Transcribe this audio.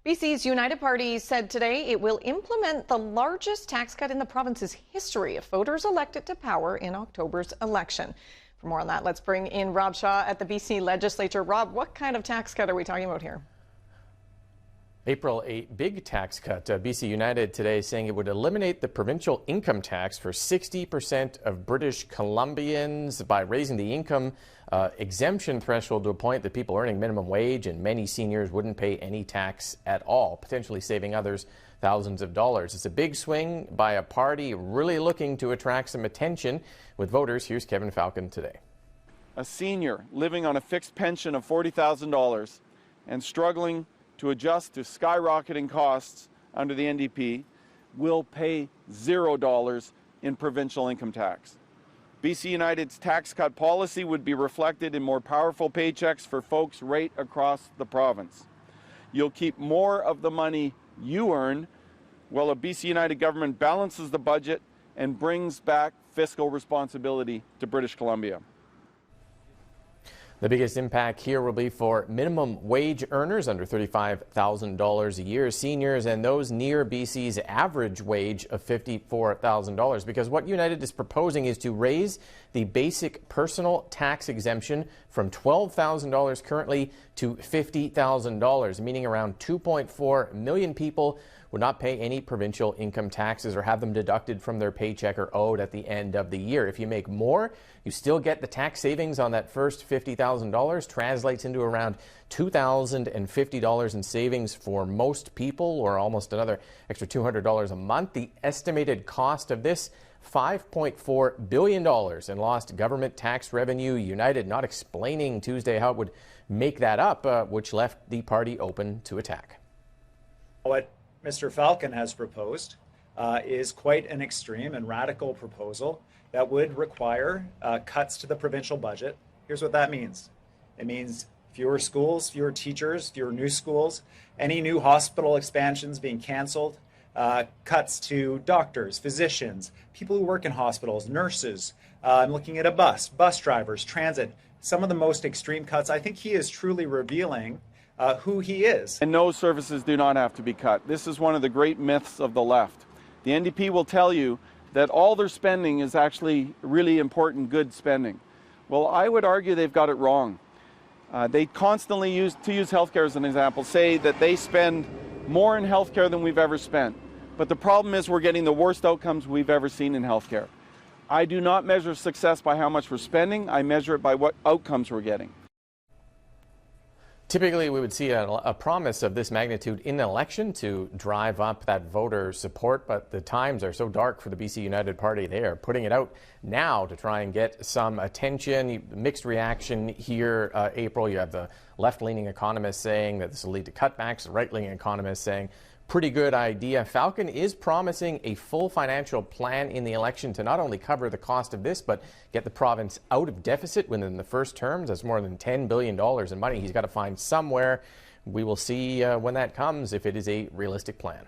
BC's United Party said today it will implement the largest tax cut in the province's history if voters elect it to power in October's election. For more on that, let's bring in Rob Shaw at the BC Legislature. Rob, what kind of tax cut are we talking about here? April, a big tax cut. BC United today saying it would eliminate the provincial income tax for 60% of British Columbians by raising the income exemption threshold to a point that people earning minimum wage and many seniors wouldn't pay any tax at all, potentially saving others thousands of dollars. It's a big swing by a party really looking to attract some attention with voters. Here's Kevin Falcon today. A senior living on a fixed pension of $40,000 and struggling to adjust to skyrocketing costs under the NDP will pay $0 in provincial income tax. BC United's tax cut policy would be reflected in more powerful paychecks for folks right across the province. You'll keep more of the money you earn while a BC United government balances the budget and brings back fiscal responsibility to British Columbia. The biggest impact here will be for minimum wage earners under $35,000 a year, seniors, and those near BC's average wage of $54,000. Because what United is proposing is to raise the basic personal tax exemption from $12,000 currently to $50,000, meaning around 2.4 million people would not pay any provincial income taxes or have them deducted from their paycheck or owed at the end of the year. If you make more, you still get the tax savings on that first $50,000, translates into around $2,050 in savings for most people, or almost another extra $200 a month. The estimated cost of this, $5.4 billion in lost government tax revenue. United not explaining Tuesday how it would make that up, which left the party open to attack. What Mr. Falcon has proposed is quite an extreme and radical proposal that would require cuts to the provincial budget. Here's what that means. It means fewer schools, fewer teachers, fewer new schools, any new hospital expansions being canceled, cuts to doctors, physicians, people who work in hospitals, nurses. I'm looking at bus drivers, transit, some of the most extreme cuts. I think he is truly revealing who he is. And no services do not have to be cut. This is one of the great myths of the left. The NDP will tell you that all their spending is actually really important, good spending. Well, I would argue they've got it wrong. They constantly use healthcare as an example, say that they spend more in healthcare than we've ever spent. But the problem is we're getting the worst outcomes we've ever seen in healthcare. I do not measure success by how much we're spending. I measure it by what outcomes we're getting. Typically, we would see a promise of this magnitude in an election to drive up that voter support, but the times are so dark for the BC United Party. They are putting it out now to try and get some attention. Mixed reaction here, April. You have the left-leaning economists saying that this will lead to cutbacks, the right-leaning economists saying pretty good idea. Falcon is promising a full financial plan in the election to not only cover the cost of this, but get the province out of deficit within the first terms. That's more than $10 billion in money he's got to find somewhere. We will see when that comes, if it is a realistic plan.